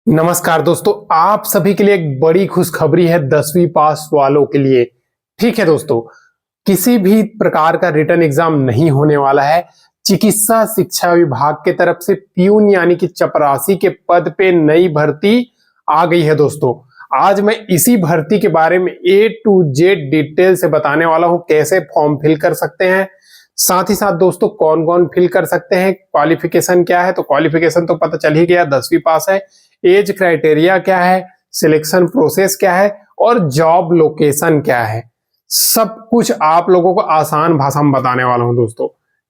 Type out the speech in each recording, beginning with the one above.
नमस्कार दोस्तों, आप सभी के लिए एक बड़ी खुशखबरी है 10वीं पास वालों के लिए। ठीक है दोस्तों, किसी भी प्रकार का रिटन एग्जाम नहीं होने वाला है। चिकित्सा शिक्षा विभाग के तरफ से प्यून यानी कि चपरासी के पद पे नई भर्ती आ गई है दोस्तों। आज मैं इसी भर्ती के बारे में A to Z डिटेल से बताने वाला हूं, कैसे फॉर्म फिल कर सकते हैं, साथ ही साथ दोस्तों कौन कौन फिल कर सकते हैं, क्वालिफिकेशन क्या है। तो क्वालिफिकेशन तो पता चल ही गया, 10वीं पास है। एज क्राइटेरिया क्या है, सिलेक्शन प्रोसेस क्या है और जॉब लोकेशन क्या है, सब कुछ आप लोगों को आसान भाषा में बताने वाला हूं दोस्तों।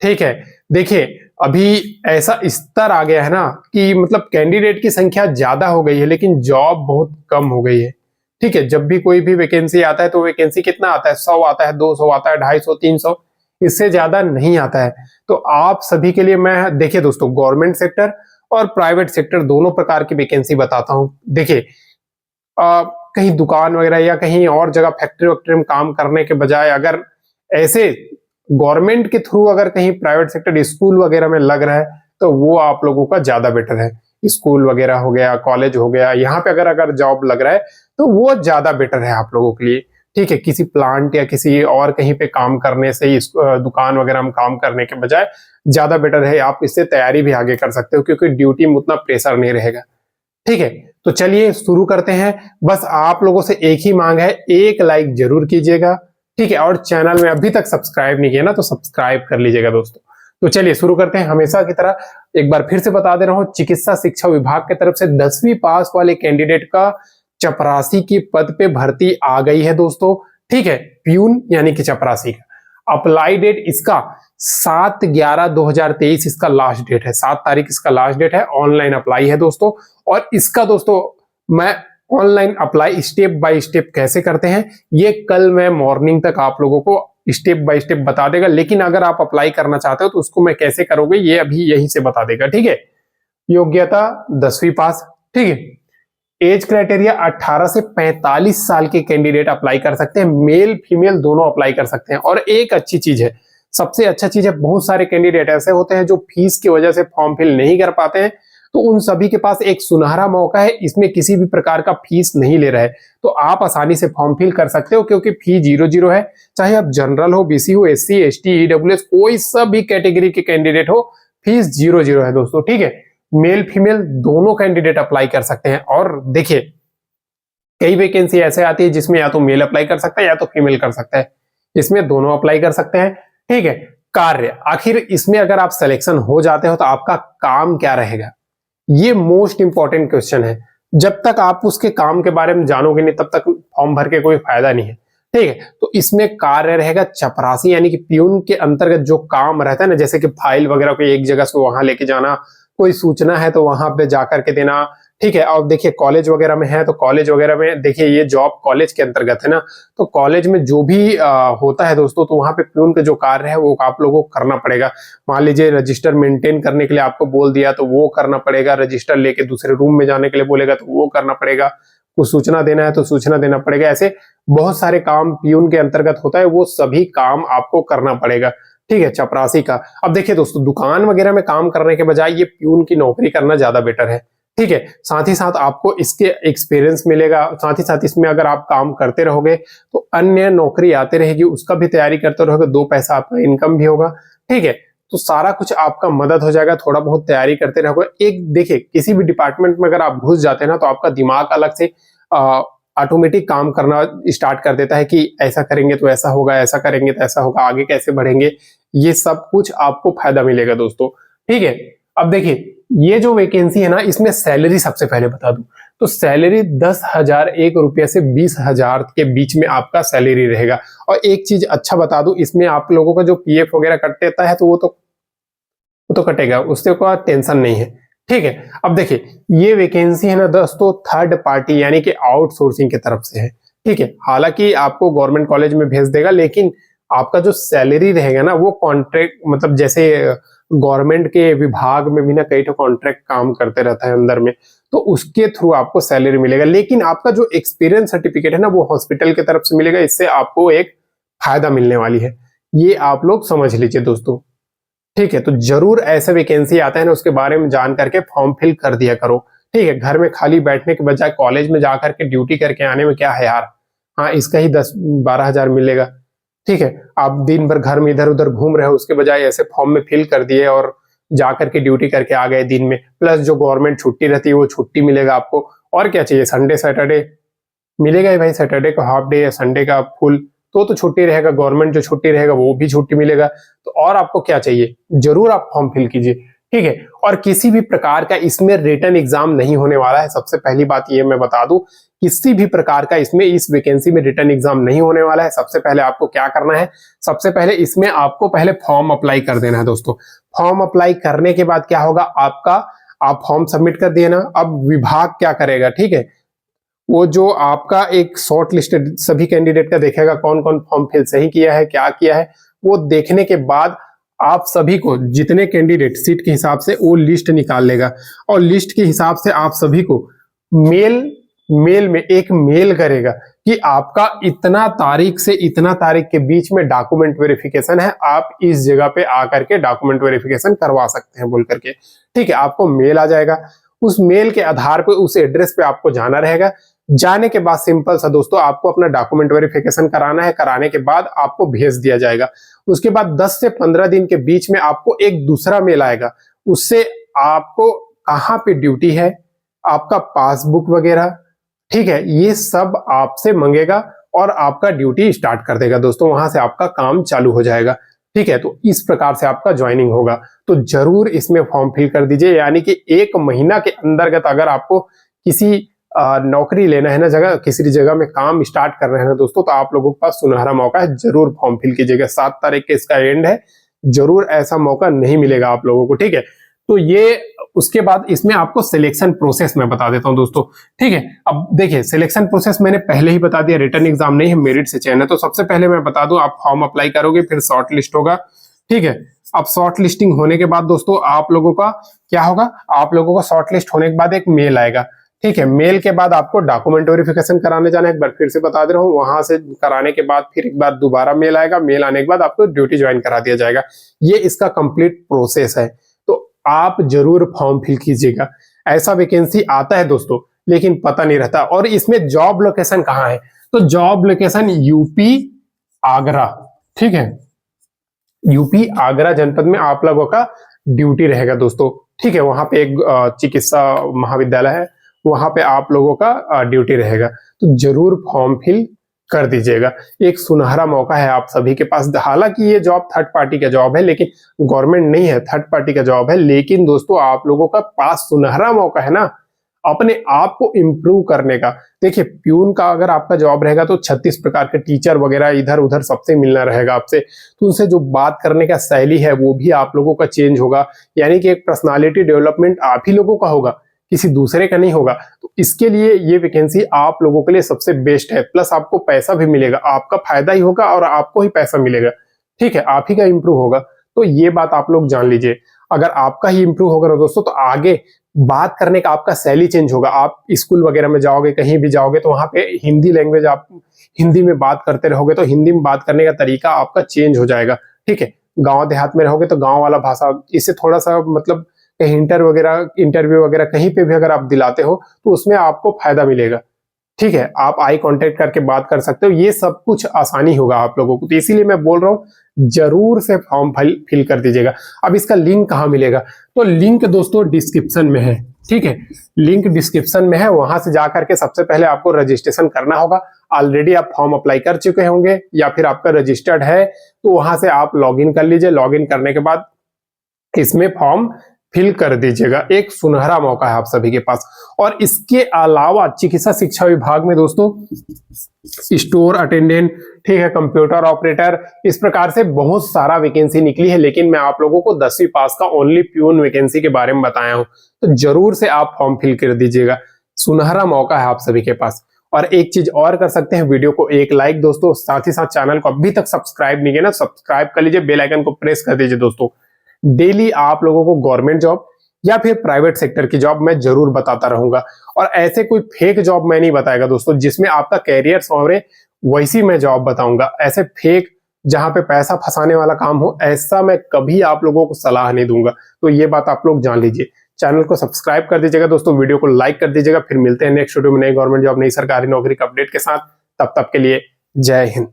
ठीक है, देखिए अभी ऐसा स्तर आ गया है ना कि मतलब कैंडिडेट की संख्या ज्यादा हो गई है लेकिन जॉब बहुत कम हो गई है। ठीक है, जब भी कोई भी वैकेंसी आता है तो वैकेंसी कितना आता है, 100 आता है, 200 आता है, 250, 300, इससे ज्यादा नहीं आता है। तो आप सभी के लिए मैं देखिए दोस्तों, गवर्नमेंट सेक्टर और प्राइवेट सेक्टर दोनों प्रकार की वैकेंसी बताता हूं। देखिए कहीं दुकान वगैरह या कहीं और जगह फैक्ट्री वैक्ट्री में काम करने के बजाय अगर ऐसे गवर्नमेंट के थ्रू अगर कहीं प्राइवेट सेक्टर स्कूल वगैरह में लग रहा है तो वो आप लोगों का ज्यादा बेटर है। स्कूल वगैरह हो गया, कॉलेज हो गया, यहाँ पे अगर अगर जॉब लग रहा है तो वो ज्यादा बेटर है आप लोगों के लिए। ठीक है, किसी प्लांट या किसी और कहीं पे काम करने से, इस दुकान वगैरह में काम करने के बजाय ज्यादा बेटर है। आप इससे तैयारी भी आगे कर सकते हो क्योंकि ड्यूटी में उतना प्रेशर नहीं रहेगा। ठीक है, तो चलिए शुरू करते हैं। बस आप लोगों से एक ही मांग है, एक लाइक जरूर कीजिएगा। ठीक है, और चैनल में अभी तक सब्सक्राइब नहीं किया ना तो सब्सक्राइब कर लीजिएगा दोस्तों। तो चलिए शुरू करते हैं। हमेशा की तरह एक बार फिर से बता दे रहा हूं, चिकित्सा शिक्षा विभाग की तरफ से 10वीं पास वाले कैंडिडेट का चपरासी की पद पे भर्ती आ गई है दोस्तों। ठीक है, प्यून यानी कि चपरासी का अप्लाई डेट इसका 7/11/2023 इसका लास्ट डेट है। 7 तारीख इसका लास्ट डेट है। ऑनलाइन अप्लाई है दोस्तों। और इसका दोस्तों मैं online apply step by step कैसे करते हैं ये कल मैं मॉर्निंग तक आप लोगों को स्टेप बाय स्टेप बता देगा। लेकिन अगर आप अप्लाई करना चाहते हो तो उसको मैं कैसे करोगे ये अभी यहीं से बता देगा। ठीक है, योग्यता 10वीं पास। ठीक है, एज क्राइटेरिया 18 से 45 साल के कैंडिडेट अप्लाई कर सकते हैं, मेल फीमेल दोनों अप्लाई कर सकते हैं। और एक अच्छी चीज है, सबसे अच्छा चीज है, बहुत सारे कैंडिडेट ऐसे होते हैं जो फीस की वजह से फॉर्म फिल नहीं कर पाते हैं, तो उन सभी के पास एक सुनहरा मौका है। इसमें किसी भी प्रकार का फीस नहीं ले रहा है तो आप आसानी से फॉर्म फिल कर सकते हो क्योंकि फी 0 है। चाहे आप जनरल हो, बीसी हो, SC ST EWS कोई सभी कैटेगरी के कैंडिडेट हो, फीस 0 है दोस्तों। ठीक है, मेल फीमेल दोनों कैंडिडेट अप्लाई कर सकते हैं। और देखिए कई वैकेंसी ऐसे आती है जिसमें या तो मेल अप्लाई कर सकता है या तो फीमेल कर सकता है, इसमें दोनों अप्लाई कर सकते हैं। ठीक है, कार्य, आखिर इसमें अगर आप सिलेक्शन हो जाते हो तो आपका काम क्या रहेगा, ये मोस्ट इंपॉर्टेंट क्वेश्चन है। जब तक आप उसके काम के बारे में जानोगे नहीं तब तक फॉर्म भर के कोई फायदा नहीं है। ठीक है, तो इसमें कार्य रहेगा चपरासी यानी कि प्यून के अंतर्गत जो काम रहता है ना, जैसे कि फाइल वगैरह को एक जगह से वहां लेके जाना, कोई सूचना है तो वहां पे जाकर के देना। ठीक है, और देखिए कॉलेज वगैरह में है तो कॉलेज वगैरह में देखिए ये जॉब कॉलेज के अंतर्गत है ना, तो कॉलेज में जो भी होता है दोस्तों तो वहां पे प्यून का जो कार्य है वो आप लोगों को करना पड़ेगा। मान लीजिए रजिस्टर मेंटेन करने के लिए आपको बोल दिया तो वो करना पड़ेगा, रजिस्टर लेके दूसरे रूम में जाने के लिए बोलेगा तो वो करना पड़ेगा, कुछ सूचना देना है तो सूचना देना पड़ेगा। ऐसे बहुत सारे काम प्यून के अंतर्गत होता है, वो सभी काम आपको करना पड़ेगा। ठीक है, चपरासी का। अब देखिए दोस्तों, दुकान वगैरह में काम करने के बजाय ये प्यून की नौकरी करना ज्यादा बेटर है। ठीक है, साथ ही साथ आपको इसके एक्सपीरियंस मिलेगा, साथ ही साथ इसमें अगर आप काम करते रहोगे तो अन्य नौकरी आते रहेगी, उसका भी तैयारी करते रहोगे, 2 पैसा आपका इनकम भी होगा। ठीक है, तो सारा कुछ आपका मदद हो जाएगा, थोड़ा बहुत तैयारी करते रहोगे। एक देखिए किसी भी डिपार्टमेंट में अगर आप घुस जाते हैं ना तो आपका दिमाग अलग से ऑटोमेटिक काम करना स्टार्ट कर देता है कि ऐसा करेंगे तो ऐसा होगा, ऐसा करेंगे तो ऐसा होगा, आगे कैसे बढ़ेंगे, ये सब कुछ आपको फायदा मिलेगा दोस्तों। ठीक है, अब देखिए ये जो वैकेंसी है ना इसमें सैलरी सबसे पहले बता दूं तो सैलरी 10,001 रुपये से 20,000 के बीच में आपका सैलरी रहेगा। और एक चीज अच्छा बता दूं, इसमें आप लोगों का जो PF वगैरह कट देता है तो वो तो कटेगा, उससे कोई टेंशन नहीं है। ठीक है, अब देखिए ये वैकेंसी है ना दोस्तों थर्ड पार्टी यानी कि आउटसोर्सिंग की तरफ से है। ठीक है, हालांकि आपको गवर्नमेंट कॉलेज में भेज देगा लेकिन आपका जो सैलरी रहेगा ना वो कॉन्ट्रैक्ट, मतलब जैसे गवर्नमेंट के विभाग में भी ना कई तो कॉन्ट्रैक्ट काम करते रहता है अंदर में, तो उसके थ्रू आपको सैलरी मिलेगा। लेकिन आपका जो एक्सपीरियंस सर्टिफिकेट है ना वो हॉस्पिटल की तरफ से मिलेगा, इससे आपको एक फायदा मिलने वाली है, ये आप लोग समझ लीजिए दोस्तों। ठीक है, तो जरूर ऐसे वैकेंसी आता है ना उसके बारे में जान करके फॉर्म फिल कर दिया करो। ठीक है, घर में खाली बैठने के बजाय कॉलेज में जाकर के ड्यूटी करके आने में क्या है यार, हाँ इसका ही 10-12 हजार मिलेगा। ठीक है, आप दिन भर घर में इधर उधर घूम रहे हो, उसके बजाय ऐसे फॉर्म में फिल कर दिए और जाकर के ड्यूटी करके आ गए दिन में, प्लस जो गवर्नमेंट छुट्टी रहती है वो छुट्टी मिलेगा आपको। और क्या चाहिए, संडे सैटरडे मिलेगा ही भाई, सैटरडे का हाफ डे या संडे का फुल तो छुट्टी रहेगा, गवर्नमेंट जो छुट्टी रहेगा वो भी छुट्टी मिलेगा। तो और आपको क्या चाहिए, जरूर आप फॉर्म फिल कीजिए। ठीक है, और किसी भी प्रकार का इसमें रिटन एग्जाम नहीं होने वाला है, सबसे पहली बात ये मैं बता दूं, किसी भी प्रकार का इसमें इस वैकेंसी में रिटन एग्जाम नहीं होने वाला है। सबसे पहले आपको क्या करना है, सबसे पहले इसमें आपको पहले फॉर्म अप्लाई कर देना है दोस्तों। फॉर्म अप्लाई करने के बाद क्या होगा आपका, आप फॉर्म सबमिट कर दिए ना, अब विभाग क्या करेगा, ठीक है, वो जो आपका एक शॉर्ट लिस्टेड सभी कैंडिडेट का देखेगा, कौन कौन फॉर्म फिल सही किया है क्या किया है, वो देखने के बाद आप सभी को, जितने कैंडिडेट सीट के हिसाब से वो लिस्ट निकाल लेगा, और लिस्ट के हिसाब से आप सभी को मेल में एक मेल करेगा कि आपका इतना तारीख से इतना तारीख के बीच में डॉक्यूमेंट वेरिफिकेशन है, आप इस जगह पे आकर के डॉक्यूमेंट वेरिफिकेशन करवा सकते हैं बोल करके। ठीक है, आपको मेल आ जाएगा, उस मेल के आधार पर उस एड्रेस पे आपको जाना रहेगा। जाने के बाद सिंपल सा दोस्तों, आपको अपना डॉक्यूमेंट वेरिफिकेशन कराना है, कराने के बाद आपको भेज दिया जाएगा। उसके बाद 10 से 15 दिन के बीच में आपको एक दूसरा मेल आएगा, उससे आपको कहाँ पे ड्यूटी है, आपका पासबुक वगैरह, ठीक है, ये सब आपसे मांगेगा और आपका ड्यूटी स्टार्ट कर देगा दोस्तों, वहां से आपका काम चालू हो जाएगा। ठीक है, तो इस प्रकार से आपका ज्वाइनिंग होगा। तो जरूर इसमें फॉर्म फिल कर दीजिए, यानी कि 1 महीना के अंतर्गत अगर आपको किसी नौकरी लेना है ना, जगह किसी जगह में काम स्टार्ट करना है ना दोस्तों, तो आप लोगों के पास सुनहरा मौका है, जरूर फॉर्म फिल कीजिएगा। 7 तारीख के इसका एंड है, जरूर ऐसा मौका नहीं मिलेगा आप लोगों को। ठीक है, तो ये उसके बाद इसमें आपको सिलेक्शन प्रोसेस मैं बता देता हूं दोस्तों। ठीक है, अब देखिए सिलेक्शन प्रोसेस मैंने पहले ही बता दिया, रिटर्न एग्जाम नहीं है, मेरिट से चयन है। तो सबसे पहले मैं बता दूं, आप फॉर्म अप्लाई करोगे, फिर शॉर्ट लिस्ट होगा। ठीक है, अब शॉर्ट लिस्टिंग होने के बाद दोस्तों आप लोगों का क्या होगा, आप लोगों का शॉर्ट लिस्ट होने के बाद एक मेल आएगा। ठीक है, मेल के बाद आपको डॉक्यूमेंट वेरिफिकेशन कराने जाना है, एक बार फिर से बता दे रहा हूँ, वहां से कराने के बाद फिर एक बार दोबारा मेल आएगा, मेल आने के बाद आपको ड्यूटी ज्वाइन करा दिया जाएगा। ये इसका कंप्लीट प्रोसेस है, तो आप जरूर फॉर्म फिल कीजिएगा। ऐसा वैकेंसी आता है दोस्तों, लेकिन पता नहीं रहता। और इसमें जॉब लोकेशन कहाँ है, तो जॉब लोकेशन यूपी आगरा। ठीक है, यूपी आगरा जनपद में आप लोगों का ड्यूटी रहेगा दोस्तों। ठीक है, वहां पे एक चिकित्सा महाविद्यालय है, वहां पे आप लोगों का ड्यूटी रहेगा। तो जरूर फॉर्म फिल कर दीजिएगा, एक सुनहरा मौका है आप सभी के पास। हालांकि ये जॉब थर्ड पार्टी का जॉब है, लेकिन गवर्नमेंट नहीं है, थर्ड पार्टी का जॉब है, लेकिन दोस्तों आप लोगों का पास सुनहरा मौका है ना अपने आप को इम्प्रूव करने का। देखिए प्यून का अगर आपका जॉब रहेगा तो 36 प्रकार के टीचर वगैरह इधर उधर सबसे मिलना रहेगा आपसे, तो उनसे जो बात करने का शैली है वो भी आप लोगों का चेंज होगा, यानी कि एक पर्सनालिटी डेवलपमेंट आप ही लोगों का होगा, किसी दूसरे का नहीं होगा। तो इसके लिए ये वैकेंसी आप लोगों के लिए सबसे बेस्ट है, प्लस आपको पैसा भी मिलेगा, आपका फायदा ही होगा और आपको ही पैसा मिलेगा। ठीक है, आप ही का इंप्रूव होगा, तो ये बात आप लोग जान लीजिए। अगर आपका ही इंप्रूव होगा दोस्तों, तो आगे बात करने का आपका शैली चेंज होगा। आप स्कूल वगैरह में जाओगे, कहीं भी जाओगे, तो वहां पे हिंदी लैंग्वेज, आप हिंदी में बात करते रहोगे तो हिंदी में बात करने का तरीका आपका चेंज हो जाएगा। ठीक है, गांव देहात में रहोगे तो गांव वाला भाषा, इससे थोड़ा सा मतलब कहीं इंटरव्यू वगैरह कहीं पे भी अगर आप दिलाते हो तो उसमें आपको फायदा मिलेगा। ठीक है, आप आई कांटेक्ट करके बात कर सकते हो, ये सब कुछ आसानी होगा आप लोगों को। तो इसीलिए मैं बोल रहा हूँ जरूर से फॉर्म फिल कर दीजिएगा। अब इसका लिंक कहाँ मिलेगा, तो लिंक दोस्तों डिस्क्रिप्शन में है। ठीक है, लिंक डिस्क्रिप्शन में है, वहां से जाकर के सबसे पहले आपको रजिस्ट्रेशन करना होगा। ऑलरेडी आप फॉर्म अप्लाई कर चुके होंगे या फिर आपका रजिस्टर्ड है, तो वहां से आप लॉगिन कर लीजिए। लॉगिन करने के बाद इसमें फॉर्म फिल कर दीजिएगा, एक सुनहरा मौका है आप सभी के पास। और इसके अलावा चिकित्सा शिक्षा विभाग में दोस्तों स्टोर अटेंडेंट, ठीक है, कंप्यूटर ऑपरेटर, इस प्रकार से बहुत सारा वैकेंसी निकली है, लेकिन मैं आप लोगों को 10वीं पास का ओनली प्यून वैकेंसी के बारे में बताया हूं। तो जरूर से आप फॉर्म फिल कर दीजिएगा, सुनहरा मौका है आप सभी के पास। और एक चीज और कर सकते हैं, वीडियो को एक लाइक दोस्तों, साथ ही साथ चैनल को अभी तक सब्सक्राइब नहीं किया ना, सब्सक्राइब कर लीजिए, बेल आइकन को प्रेस कर दीजिए दोस्तों। डेली आप लोगों को गवर्नमेंट जॉब या फिर प्राइवेट सेक्टर की जॉब मैं जरूर बताता रहूंगा। और ऐसे कोई फेक जॉब मैं नहीं बताएगा दोस्तों, जिसमें आपका कैरियर संवरे, वैसी मैं जॉब बताऊंगा। ऐसे फेक जहां पे पैसा फंसाने वाला काम हो, ऐसा मैं कभी आप लोगों को सलाह नहीं दूंगा। तो ये बात आप लोग जान लीजिए। चैनल को सब्सक्राइब कर दीजिएगा दोस्तों, वीडियो को लाइक कर दीजिएगा। फिर मिलते हैं नेक्स्ट वीडियो में नई गवर्नमेंट जॉब, नई सरकारी नौकरी के अपडेट के साथ। तब तक के लिए जय हिंद।